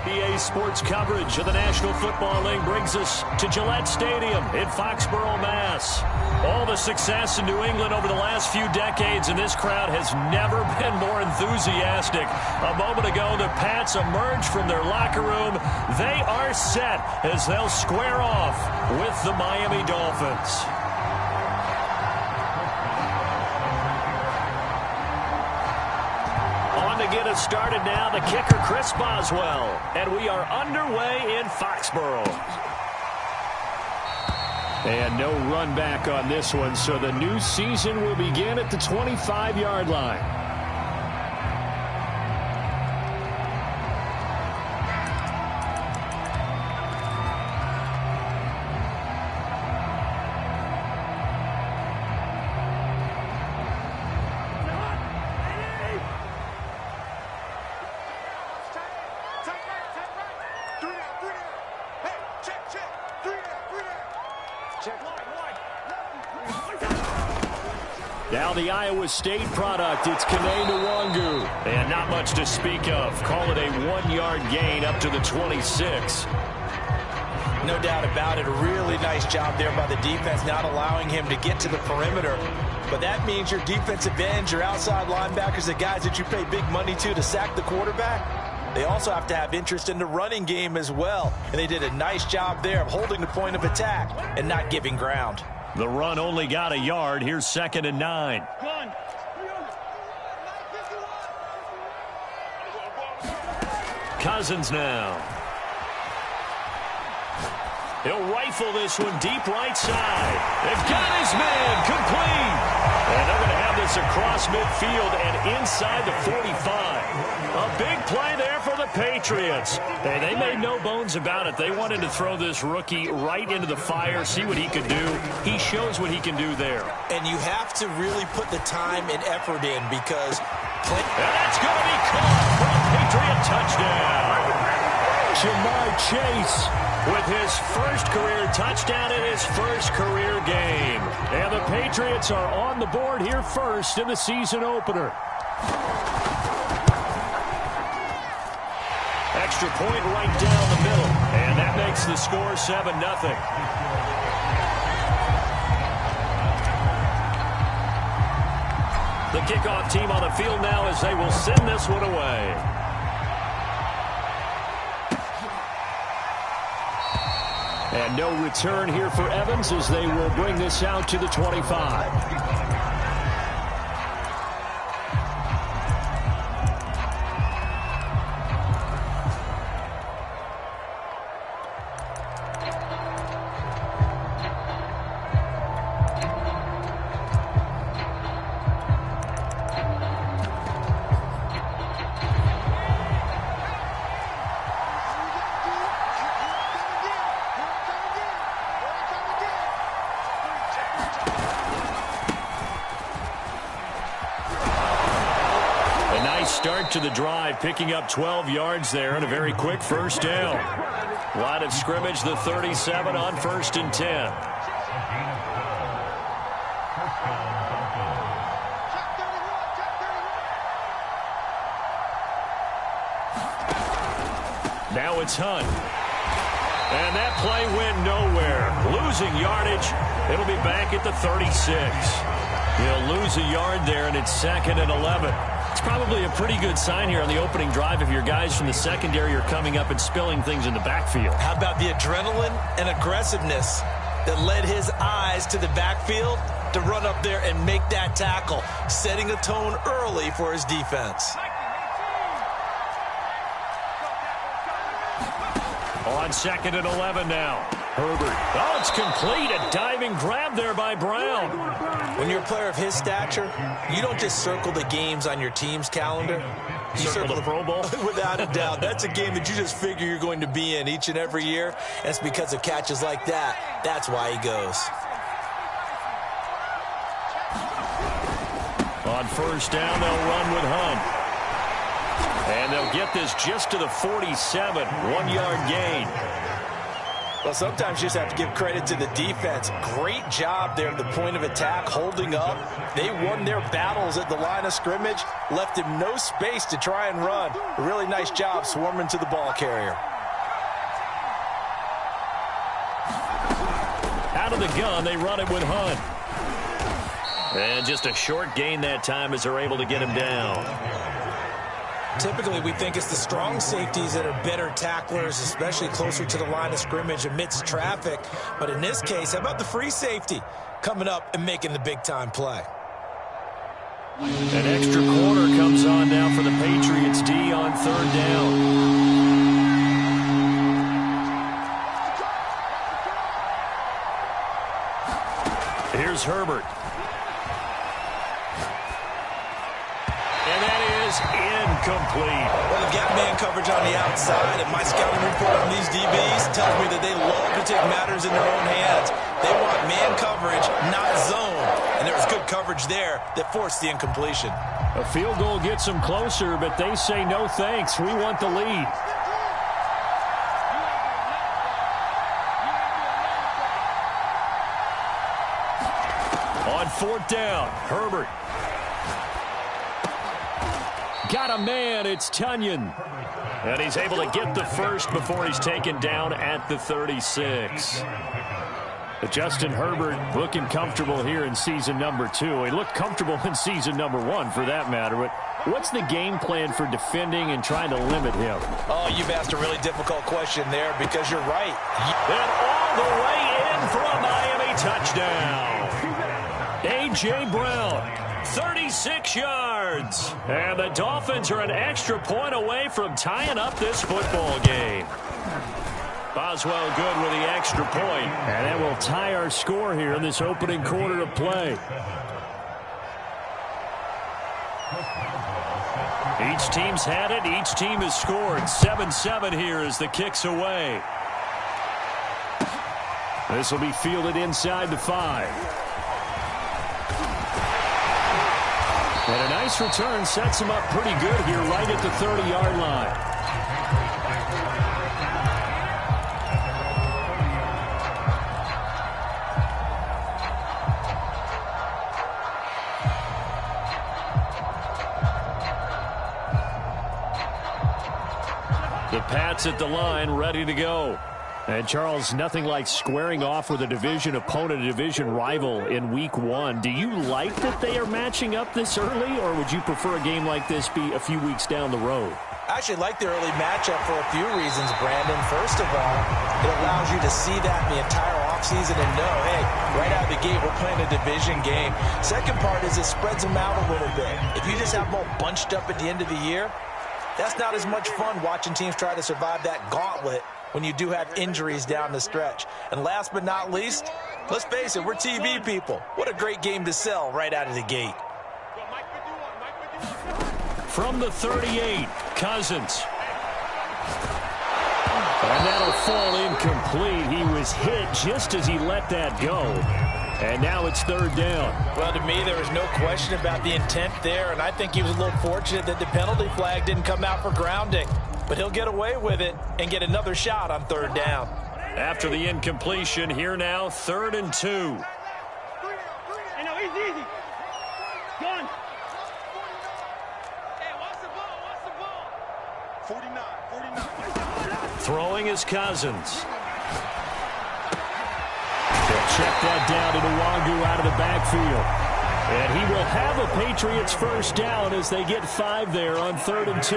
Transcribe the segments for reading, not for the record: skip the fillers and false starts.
EA Sports coverage of the National Football League brings us to Gillette Stadium in Foxborough, Mass. All the success in New England over the last few decades, and this crowd has never been more enthusiastic. A moment ago, the Pats emerged from their locker room. They are set as they'll square off with the Miami Dolphins. To get us started now, the kicker, Chris Boswell. And we are underway in Foxborough. And no run back on this one, so the new season will begin at the 25-yard line. Now the Iowa State product, it's Kene Nwangu. And not much to speak of. Call it a 1-yard gain up to the 26. No doubt about it. A really nice job there by the defense, not allowing him to get to the perimeter. But that means your defensive ends, your outside linebackers, the guys that you pay big money to sack the quarterback, they also have to have interest in the running game as well. And they did a nice job there of holding the point of attack and not giving ground. The run only got a yard. Here's 2nd and 9. Cousins now. He'll rifle this one deep right side. They've got his man complete. And they're going to have this across midfield and inside the 45. A big play there for the Patriots. And they made no bones about it. They wanted to throw this rookie right into the fire, see what he could do. He shows what he can do there. And you have to really put the time and effort in because... And that's going to be caught for a Patriot touchdown. Ja'Marr Chase with his first career touchdown in his first career game. And the Patriots are on the board here first in the season opener. Extra point right down the middle. And that makes the score 7-0. The kickoff team on the field now as they will send this one away. And no return here for Evans as they will bring this out to the 25. Start to the drive, picking up 12 yards there and a very quick first down. Line of scrimmage, the 37 on 1st and 10. Now it's Hunt. And that play went nowhere. Losing yardage. It'll be back at the 36. He'll lose a yard there, and it's 2nd and 11. It's probably a pretty good sign here on the opening drive if your guys from the secondary are coming up and spilling things in the backfield. How about the adrenaline and aggressiveness that led his eyes to the backfield to run up there and make that tackle, setting a tone early for his defense. On 2nd and 11 now. Herbert. Oh, it's complete. A diving grab there by Brown. When you're a player of his stature, you don't just circle the games on your team's calendar. You circle the Pro Bowl? Without a doubt. That's a game that you just figure you're going to be in each and every year. And it's because of catches like that. That's why he goes. On 1st down, they'll run with Hunt. And they'll get this just to the 47. 1-yard gain. Well, sometimes you just have to give credit to the defense. Great job there at the point of attack, holding up. They won their battles at the line of scrimmage, left him no space to try and run. A really nice job swarming to the ball carrier. Out of the gun, they run it with Hunt. And just a short gain that time as they're able to get him down. Typically, we think it's the strong safeties that are better tacklers, especially closer to the line of scrimmage amidst traffic. But in this case, how about the free safety coming up and making the big-time play? An extra corner comes on now for the Patriots D on third down. Here's Herbert. And that is incomplete. Well, they've got man coverage on the outside, and my scouting report on these DBs tells me that they love to take matters in their own hands. They want man coverage, not zone. And there was good coverage there that forced the incompletion. A field goal gets them closer, but they say no thanks. We want the lead. On fourth down, Herbert. Got a man, it's Tunyon. And he's able to get the first before he's taken down at the 36. But Justin Herbert looking comfortable here in season number 2. He looked comfortable in season number 1 for that matter. But what's the game plan for defending and trying to limit him? Oh, you've asked a really difficult question there because you're right. And all the way in for a Miami touchdown. A.J. Brown, 36 yards. And the Dolphins are an extra point away from tying up this football game. Boswell good with the extra point. And that will tie our score here in this opening quarter of play. Each team's had it. Each team has scored. 7-7 here as the kick's away. This will be fielded inside the 5. And a nice return sets him up pretty good here right at the 30-yard line. The Pats at the line, ready to go. And, Charles, nothing like squaring off with a division opponent, a division rival in Week 1. Do you like that they are matching up this early, or would you prefer a game like this be a few weeks down the road? I actually like the early matchup for a few reasons, Brandon. First of all, it allows you to see that in the entire offseason and know, hey, right out of the gate, we're playing a division game. Second part is it spreads them out a little bit. If you just have them all bunched up at the end of the year, that's not as much fun watching teams try to survive that gauntlet when you do have injuries down the stretch. And last but not least, let's face it, we're TV people. What a great game to sell right out of the gate. From the 38, Cousins. And that'll fall incomplete. He was hit just as he let that go. And now it's third down. Well, to me, there was no question about the intent there, and I think he was a little fortunate that the penalty flag didn't come out for grounding. But he'll get away with it and get another shot on third down. After the incompletion, here now, 3rd and 2. Hey, no, easy. Gun. Hey, watch the ball. 49. Throwing is Cousins. They'll check that down to Nwangu out of the backfield. And he will have a Patriots first down as they get 5 there on 3rd and 2.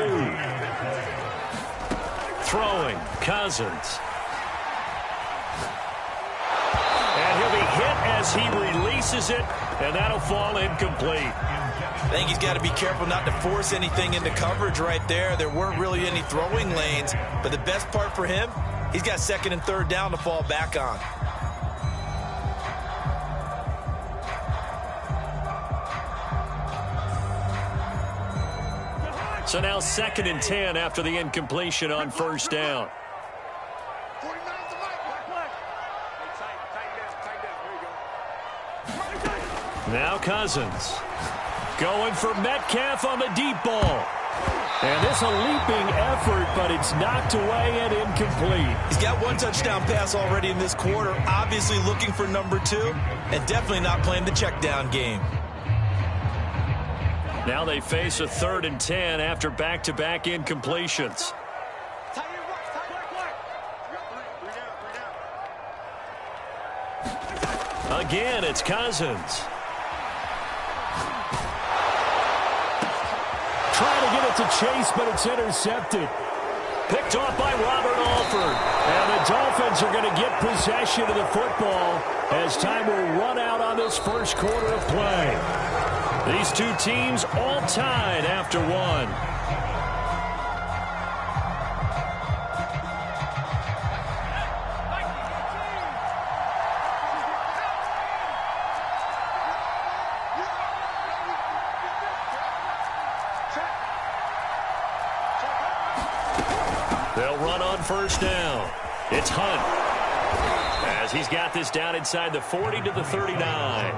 Throwing, Cousins. And he'll be hit as he releases it, and that'll fall incomplete. I think he's got to be careful not to force anything into coverage right there. There weren't really any throwing lanes, but the best part for him, he's got 2nd and 3rd down to fall back on. So now 2nd and 10 after the incompletion on first down. Now Cousins going for Metcalf on the deep ball. And this a leaping effort, but it's knocked away and incomplete. He's got one touchdown pass already in this quarter, obviously looking for number 2, and definitely not playing the check down game. Now they face a 3rd and 10 after back-to-back incompletions. Again, it's Cousins. Trying to get it to Chase, but it's intercepted. Picked off by Robert Alford. And the Dolphins are going to get possession of the football as time will run out on this first quarter of play. These two teams all tied after one. They'll run on first down. It's Hunt, as he's got this down inside the 40 to the 39.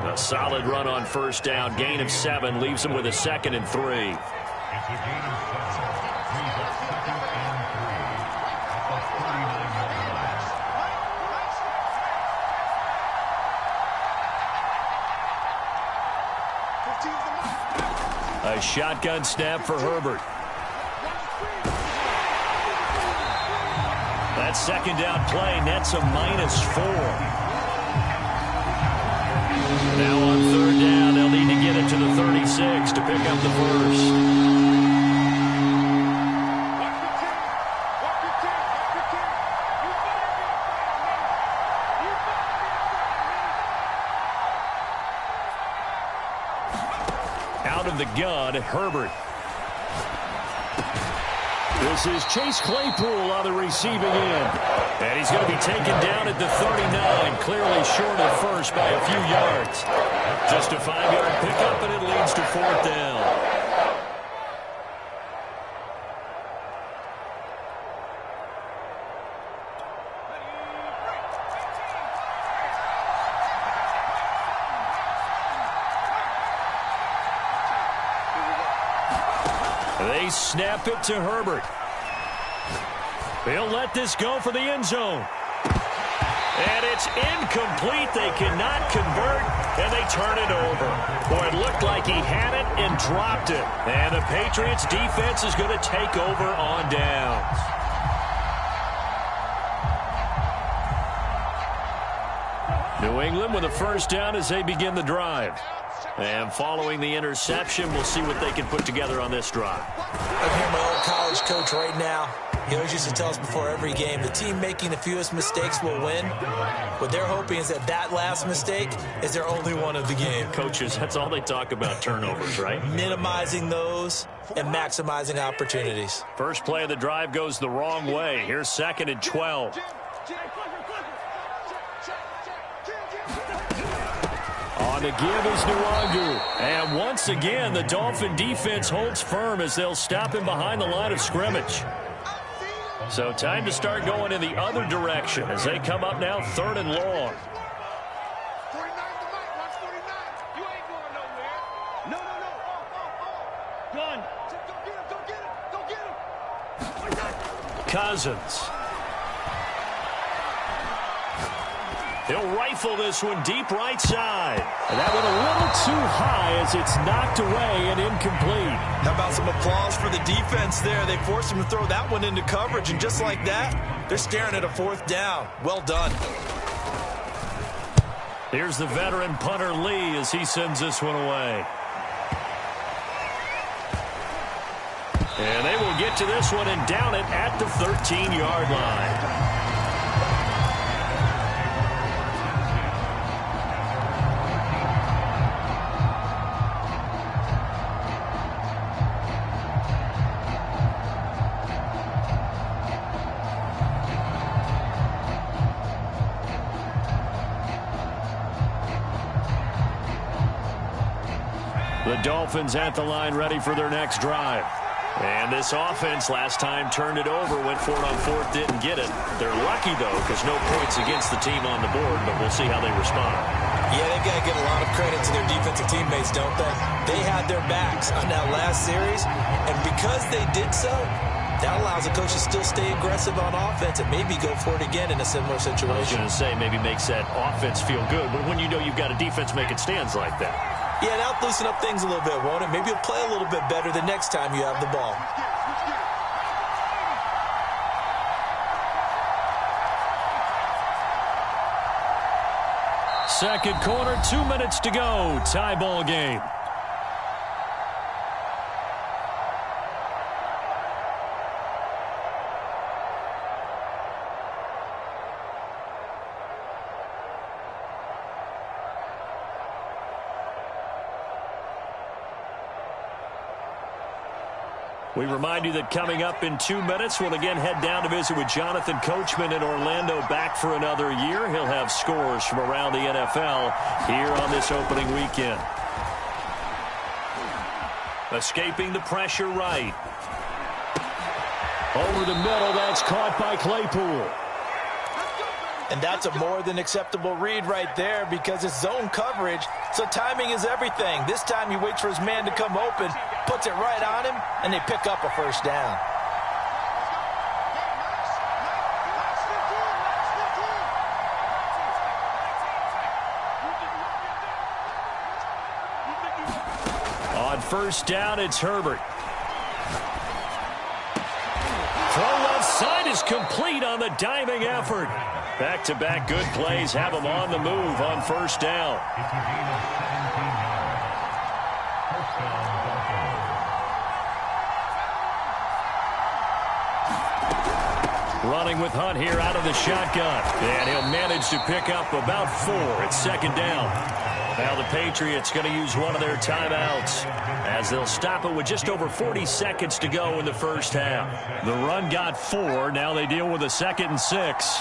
A solid run on first down. Gain of 7 leaves him with a 2nd and 3. It's a gain of 7. Brings up 2nd and 3 at the 39-yard line. A shotgun snap for Herbert. That second down play nets a -4. Now on 3rd down, they'll need to get it to the 36 to pick up the first. Out of the gun, Herbert. This is Chase Claypool on the receiving end. And he's going to be taken down at the 39, clearly short at first by a few yards. Just a 5-yard pickup, and it leads to 4th down. They snap it to Herbert. He'll let this go for the end zone. And it's incomplete. They cannot convert, and they turn it over. Boy, it looked like he had it and dropped it. And the Patriots defense is going to take over on downs. New England with a first down as they begin the drive. And following the interception, we'll see what they can put together on this drive. I'm here, my old college coach right now. He always used to tell us before every game, the team making the fewest mistakes will win. What they're hoping is that that last mistake is their only one of the game. Coaches, that's all they talk about, turnovers, right? Minimizing those and maximizing opportunities. First play of the drive goes the wrong way. Here's 2nd and 12. On the give is Nwangu. And once again, the Dolphin defense holds firm as they'll stop him behind the line of scrimmage. So time to start going in the other direction as they come up now 3rd and long. 49 to Mike, watch 49. You ain't going nowhere. No. Gun. Go get him. Cousins. He'll rifle this one deep right side. And that went a little too high as it's knocked away and incomplete. How about some applause for the defense there? They forced him to throw that one into coverage, and just like that, they're staring at a 4th down. Well done. Here's the veteran punter Lee as he sends this one away. And they will get to this one and down it at the 13-yard line. The Dolphins at the line ready for their next drive. And this offense last time turned it over, went for it on fourth, didn't get it. They're lucky, though, because no points against the team on the board, but we'll see how they respond. Yeah, they've got to give a lot of credit to their defensive teammates, don't they? They had their backs on that last series, and because they did so, that allows the coach to still stay aggressive on offense and maybe go for it again in a similar situation. I was going to say maybe makes that offense feel good, but when you know you've got a defense making stands like that. Yeah, that'll loosen up things a little bit, won't it? Maybe you'll play a little bit better the next time you have the ball. Second quarter, 2 minutes to go. Tie ball game. We remind you that coming up in 2 minutes, we'll again head down to visit with Jonathan Coachman in Orlando, back for another year. He'll have scores from around the NFL here on this opening weekend. Escaping the pressure right. Over the middle, that's caught by Claypool. And that's a more than acceptable read right there because it's zone coverage, so timing is everything. This time he waits for his man to come open, puts it right on him, and they pick up a first down. On first down, it's Herbert. Throw left side is complete on the diving effort. Back-to-back good plays have him on the move on first down. Running with Hunt here out of the shotgun. And he'll manage to pick up about 4 at second down. Now the Patriots going to use one of their timeouts as they'll stop it with just over 40 seconds to go in the first half. The run got 4. Now they deal with a 2nd and 6.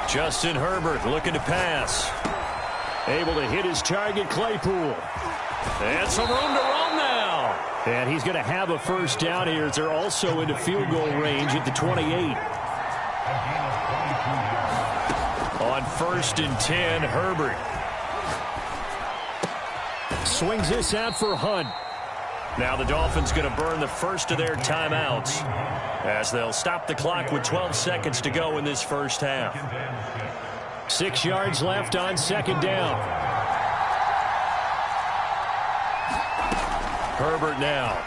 Justin Herbert looking to pass. Able to hit his target, Claypool. And some room to roam now. And he's going to have a first down here as they're also into field goal range at the 28. On 1st and 10, Herbert. Swings this out for Hunt. Now the Dolphins going to burn the first of their timeouts as they'll stop the clock with 12 seconds to go in this first half. 6 yards left on second down. Herbert now.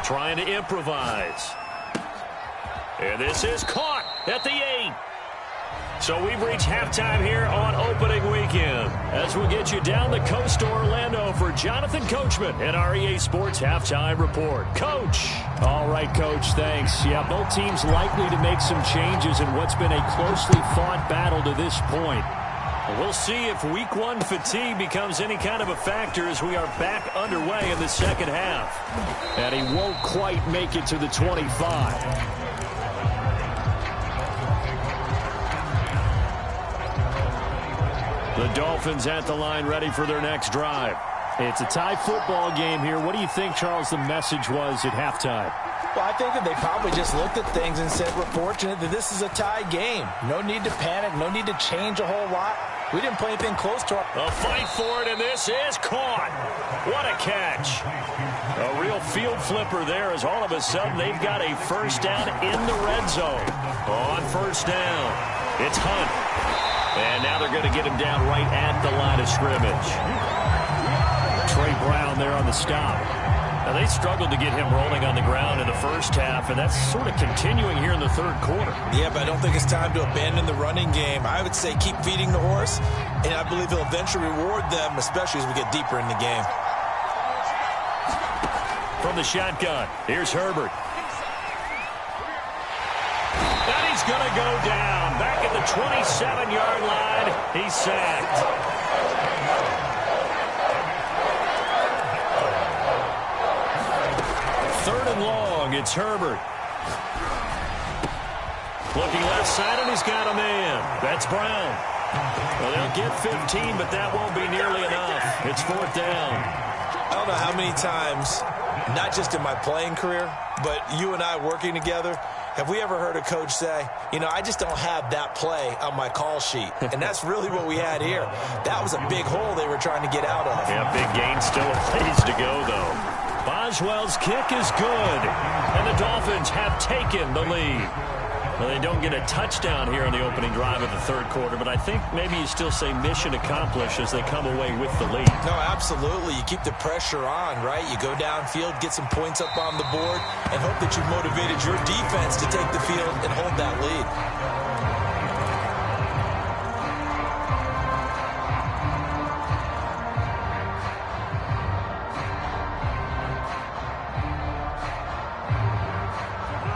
Trying to improvise. And this is caught at the 8. So we've reached halftime here on opening weekend as we get you down the coast to Orlando for Jonathan Coachman and our EA Sports Halftime Report. Coach. All right, Coach, thanks. Yeah, both teams likely to make some changes in what's been a closely fought battle to this point. We'll see if week 1 fatigue becomes any kind of a factor as we are back underway in the second half. And he won't quite make it to the 25. The Dolphins at the line ready for their next drive. It's a tie football game here. What do you think, Charles, the message was at halftime? Well, I think that they probably just looked at things and said, we're fortunate that this is a tie game. No need to panic. No need to change a whole lot. We didn't play anything close to our... A fight for it, and this is caught. What a catch. A real field flipper there as all of a sudden they've got a first down in the red zone. On first down, it's Hunt. And now they're going to get him down right at the line of scrimmage. Trey Brown there on the stop. Now, they struggled to get him rolling on the ground in the first half, and that's sort of continuing here in the third quarter. Yeah, but I don't think it's time to abandon the running game. I would say keep feeding the horse, and I believe he'll eventually reward them, especially as we get deeper in the game. From the shotgun, here's Herbert. And he's going to go down. Back at the 27-yard line, he's sacked. Third and long, it's Herbert. Looking left side, and he's got a man. That's Brown. Well, they'll get 15, but that won't be nearly enough. It's 4th down. I don't know how many times, not just in my playing career, but you and I working together, have we ever heard a coach say, you know, I just don't have that play on my call sheet. And that's really what we had here. That was a big hole they were trying to get out of. Yeah, big gain, still a ways to go, though. Boswell's kick is good, and the Dolphins have taken the lead. Well, they don't get a touchdown here in the opening drive of the 3rd quarter, but I think maybe you still say mission accomplished as they come away with the lead. No, absolutely. You keep the pressure on, right? You go downfield, get some points up on the board, and hope that you've motivated your defense to take the field and hold that lead.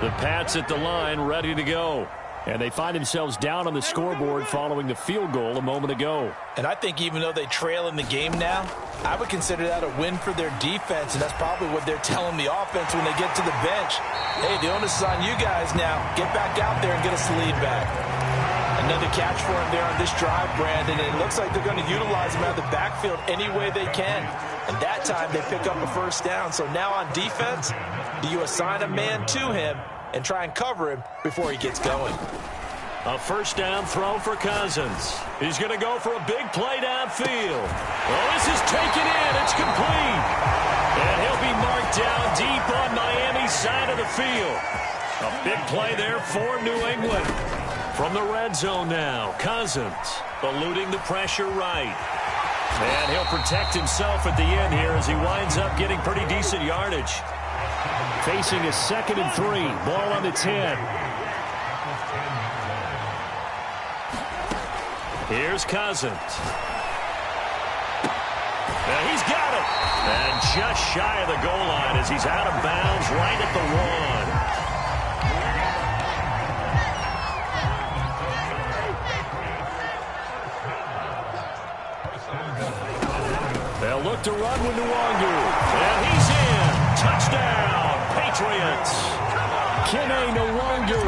The Pats at the line, ready to go. And they find themselves down on the scoreboard following the field goal a moment ago. And I think even though they trail in the game now, I would consider that a win for their defense, and that's probably what they're telling the offense when they get to the bench. Hey, the onus is on you guys now. Get back out there and get us the lead back. Another catch for him there on this drive, Brandon, and it looks like they're going to utilize him out of the backfield any way they can. And that time they pick up a 1st down. So now on defense, do you assign a man to him and try and cover him before he gets going? A 1st down throw for Cousins. He's going to go for a big play downfield. Well, this is taken in. It's complete. And he'll be marked down deep on Miami's side of the field. A big play there for New England. From the red zone now, Cousins eluding the pressure right. And he'll protect himself at the end here as he winds up getting pretty decent yardage. Facing a 2nd and 3. Ball on the 10. Here's Cousins. And he's got it. And just shy of the goal line as he's out of bounds right at the 1. They'll look to run with Nwangu. And he's in. Touchdown, Patriots. Kene Nwangu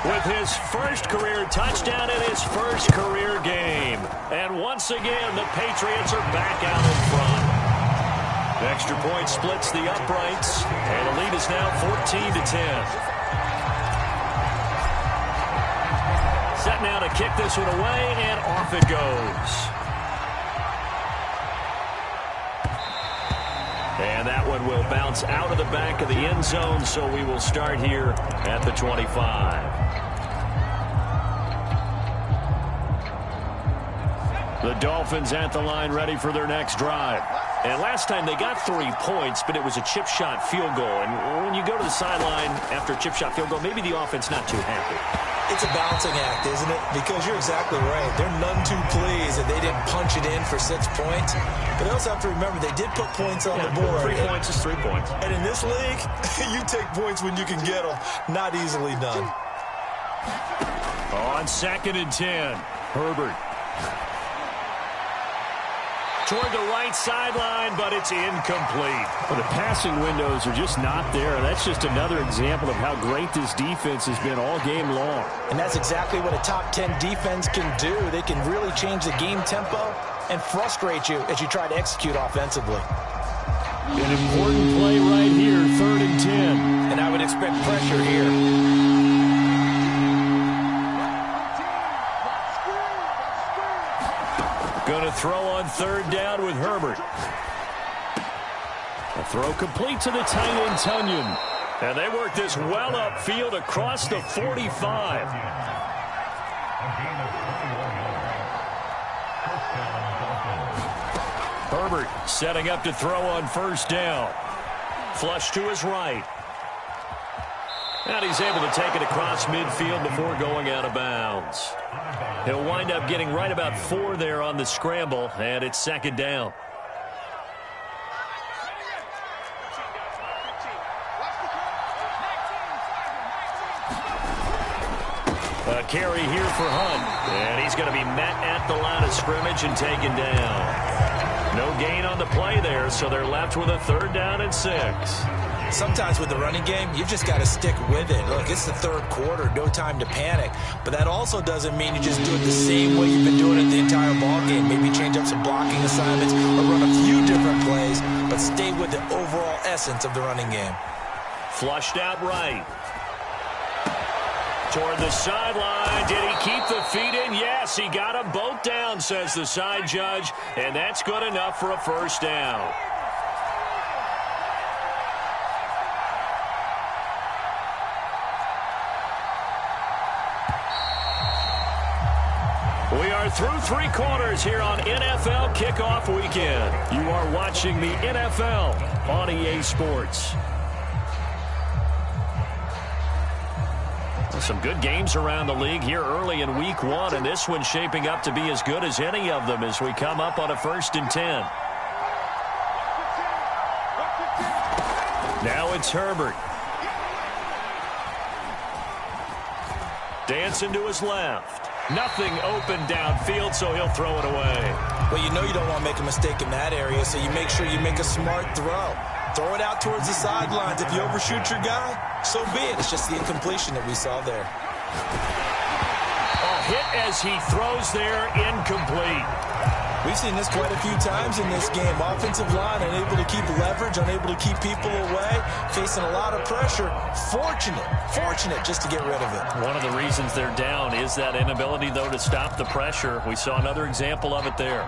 with his first career touchdown in his first career game. And once again, the Patriots are back out in front. The extra point splits the uprights, and the lead is now 14-10. Set now to kick this one away, and off it goes. And that one will bounce out of the back of the end zone, so we will start here at the 25. The Dolphins at the line ready for their next drive. And last time they got 3 points, but it was a chip shot field goal. And when you go to the sideline after a chip shot field goal, maybe the offense not too happy. It's a balancing act, isn't it? Because you're exactly right. They're none too pleased that they didn't punch it in for 6 points. But they also have to remember they did put points on the board. 3 points is 3 points. And in this league, you take points when you can get them. Not easily done. On 2nd and 10, Herbert. Toward the right sideline, but it's incomplete. Well, the passing windows are just not there. That's just another example of how great this defense has been all game long. And that's exactly what a top 10 defense can do. They can really change the game tempo and frustrate you as you try to execute offensively. An important play right here, 3rd and 10. And I would expect pressure here. Going to throw on 3rd down with Herbert. A throw complete to the tight end, Tunyon. And they work this well upfield across the 45. Herbert setting up to throw on 1st down. Flush to his right. And he's able to take it across midfield before going out of bounds. He'll wind up getting right about 4 there on the scramble, and it's 2nd down. A carry here for Hunt, and he's going to be met at the line of scrimmage and taken down. No gain on the play there, so they're left with a 3rd down and 6. Sometimes with the running game, you've just got to stick with it. Look, it's the third quarter, no time to panic. But that also doesn't mean you just do it the same way you've been doing it the entire ball game. Maybe change up some blocking assignments or run a few different plays, but stay with the overall essence of the running game. Flushed out right. Toward the sideline. Did he keep the feet in? Yes, he got them both down, says the side judge, and that's good enough for a first down. We are through three quarters here on NFL Kickoff Weekend. You are watching the NFL on EA Sports. Some good games around the league here early in week one, and this one's shaping up to be as good as any of them as we come up on a 1st and 10. Now it's Herbert. Dancing to his left. Nothing open downfield, so he'll throw it away. Well, you know you don't want to make a mistake in that area, so you make sure you make a smart throw. Throw it out towards the sidelines. If you overshoot your guy, so be it. It's just the incompletion that we saw there. A hit as he throws there, incomplete. We've seen this quite a few times in this game. Offensive line unable to keep leverage, unable to keep people away, facing a lot of pressure. Fortunate just to get rid of it. One of the reasons they're down is that inability, though, to stop the pressure. We saw another example of it there.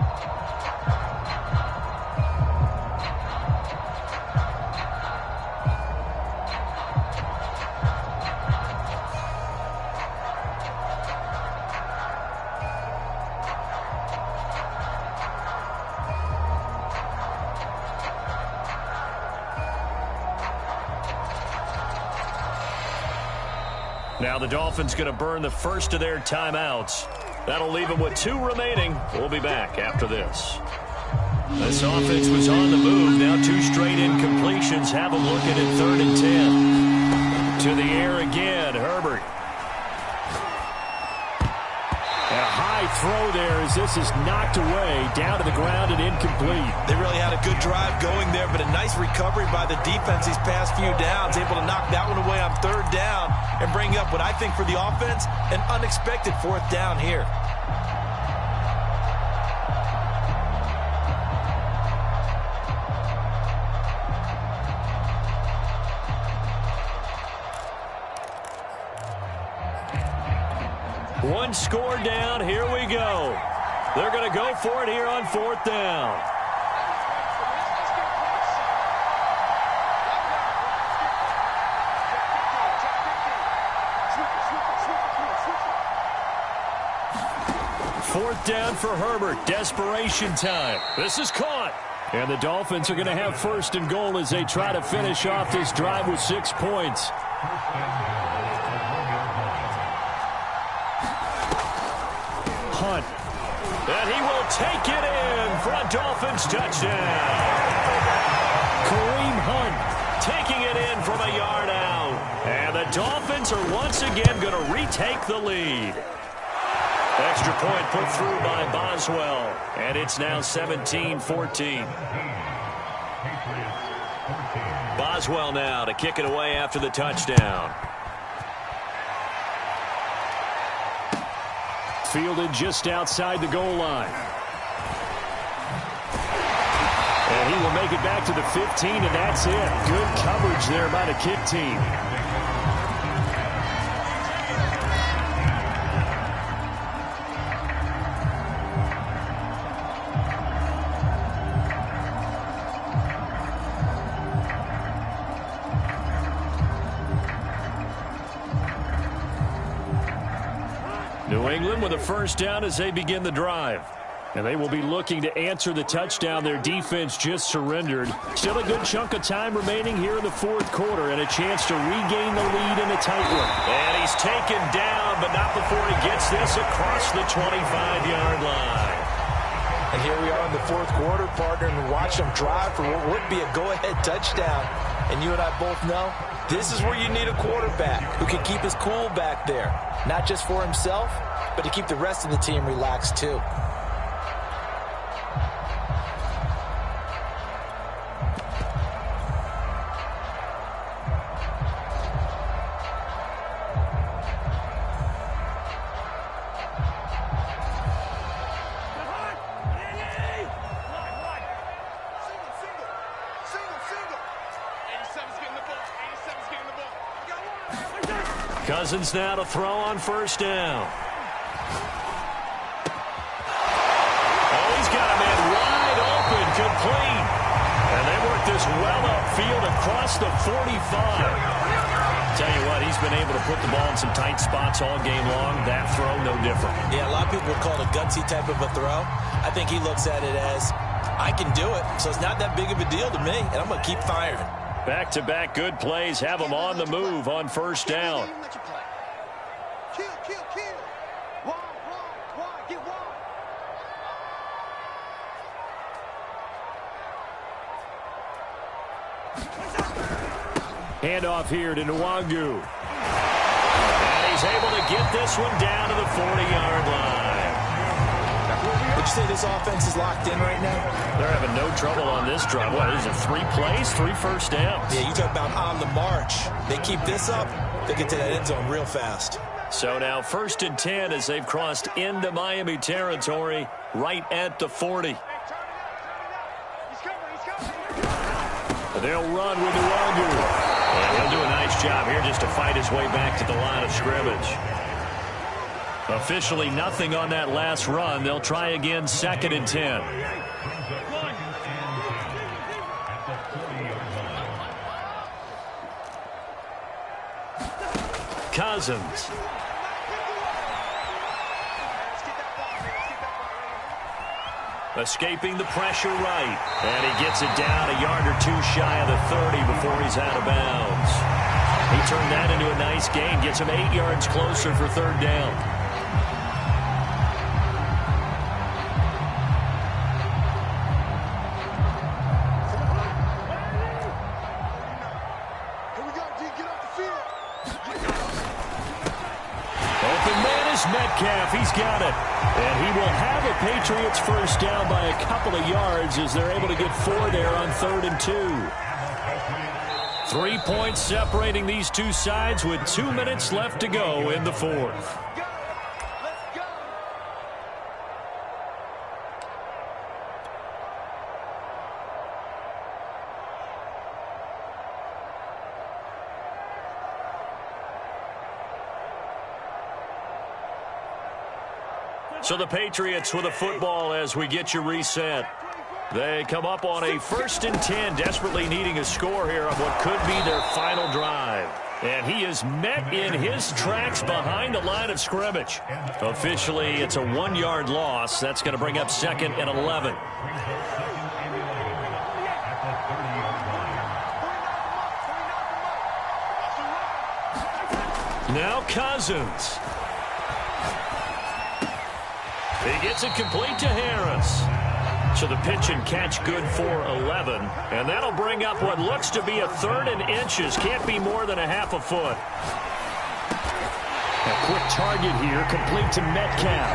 Now the Dolphins going to burn the first of their timeouts. That'll leave them with 2 remaining. We'll be back after this. This offense was on the move. Now 2 straight incompletions. Have them looking at 3rd and 10. To the air again, Herbert. A high throw there as this is knocked away, down to the ground and incomplete. They really had a good drive going there, but a nice recovery by the defense these past few downs, able to knock that one away on 3rd down and bring up what I think for the offense, an unexpected 4th down here. One score down. Here we go. They're going to go for it here on 4th down. Fourth down for Herbert. Desperation time. This is caught. And the Dolphins are going to have 1st and goal as they try to finish off this drive with 6 points. Hunt. And he will take it in for a Dolphins touchdown. Kareem Hunt taking it in from a yard out. And the Dolphins are once again going to retake the lead. Extra point put through by Boswell. And it's now 17-14. Boswell now to kick it away after the touchdown. Fielded just outside the goal line. And he will make it back to the 15, and that's it. Good coverage there by the kick team. New England with a first down as they begin the drive. And they will be looking to answer the touchdown their defense just surrendered. Still a good chunk of time remaining here in the 4th quarter and a chance to regain the lead in a tight one. And he's taken down, but not before he gets this across the 25-yard line. And here we are in the 4th quarter, partner, and watch them drive for what would be a go-ahead touchdown. And you and I both know this is where you need a quarterback who can keep his cool back there. Not just for himself, but to keep the rest of the team relaxed too. Cousins now to throw on first down. Oh, he's got a man wide open, complete. And they work this well upfield across the 45. Tell you what, he's been able to put the ball in some tight spots all game long. That throw, no different. Yeah, a lot of people would call it a gutsy type of a throw. I think he looks at it as, I can do it, so it's not that big of a deal to me, and I'm going to keep firing. Back-to-back good plays have him on the move on first down. Kill, kill, kill. Wide, get wide. Handoff here to Nwangu. And he's able to get this one down to the 40-yard line. Would you say this offense is locked in right now? They're having no trouble on this drive. What, is it 3 plays, 3 first downs? Yeah, you talk about on the march. They keep this up, they get to that end zone real fast. So now 1st and 10 as they've crossed into Miami territory right at the 40. They'll run with Nwangu. And he'll do a nice job here just to fight his way back to the line of scrimmage. Officially nothing on that last run. They'll try again 2nd and 10. Cousins. Escaping the pressure right. And he gets it down a yard or 2 shy of the 30 before he's out of bounds. He turned that into a nice gain. Gets him 8 yards closer for 3rd down. Here we go, D. Get off the field. Open man is Metcalf. He's got it. And he will have a Patriots first down by a couple of yards as they're able to get 4 there on 3rd and 2. 3 points separating these two sides with 2 minutes left to go in the 4th. So the Patriots with a football as we get you reset. They come up on a 1st and 10, desperately needing a score here on what could be their final drive. And he is met in his tracks behind the line of scrimmage. Officially, it's a 1-yard loss. That's going to bring up 2nd and 11. Now Cousins. He gets it complete to Harris. So the pitch and catch good for 11. And that'll bring up what looks to be a 3rd and inches. Can't be more than a half a foot. A quick target here, complete to Metcalf.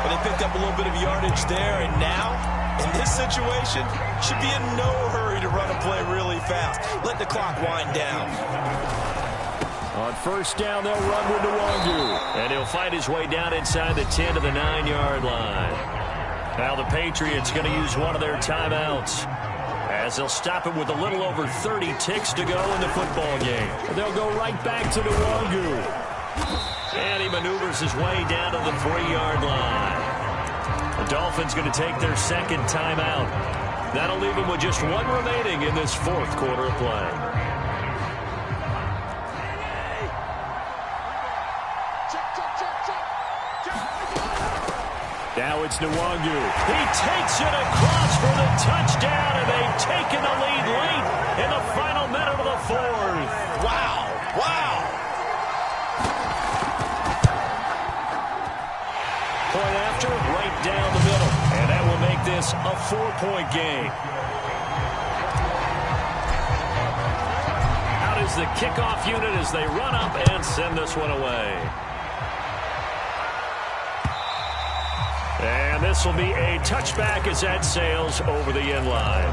But they picked up a little bit of yardage there, and now, in this situation, should be in no hurry to run a play really fast. Let the clock wind down. On first down, they'll run with Nwangu. And he'll fight his way down inside the 10 to the 9-yard line. Now the Patriots going to use one of their timeouts as they'll stop it with a little over 30 ticks to go in the football game. They'll go right back to Nwangu. And he maneuvers his way down to the 3-yard line. The Dolphins going to take their 2nd timeout. That'll leave them with just 1 remaining in this 4th quarter of play. Now it's Nwangu. He takes it across for the touchdown, and they've taken the lead late in the final minute of the 4th. Wow. Wow. Point after, right down the middle. And that will make this a 4-point game. Out is the kickoff unit as they run up and send this one away. And this will be a touchback as that sails over the end line.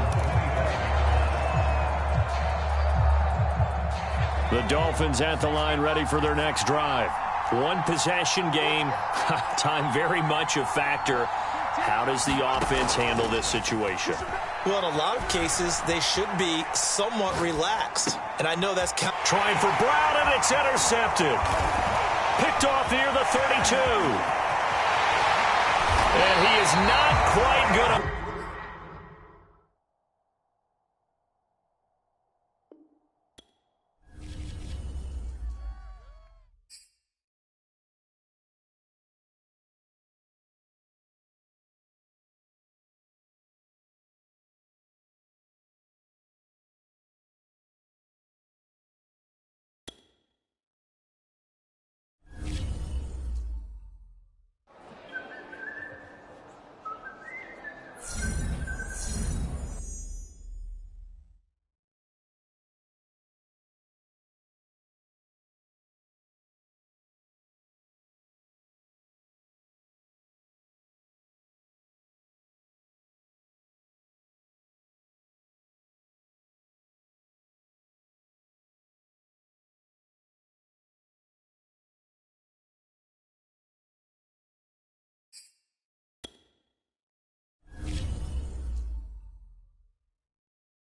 The Dolphins at the line ready for their next drive. 1 possession game. Time very much a factor. How does the offense handle this situation? Well, in a lot of cases, they should be somewhat relaxed. And I know that's trying for Brown, and it's intercepted. Picked off near the 32. And he is not quite good.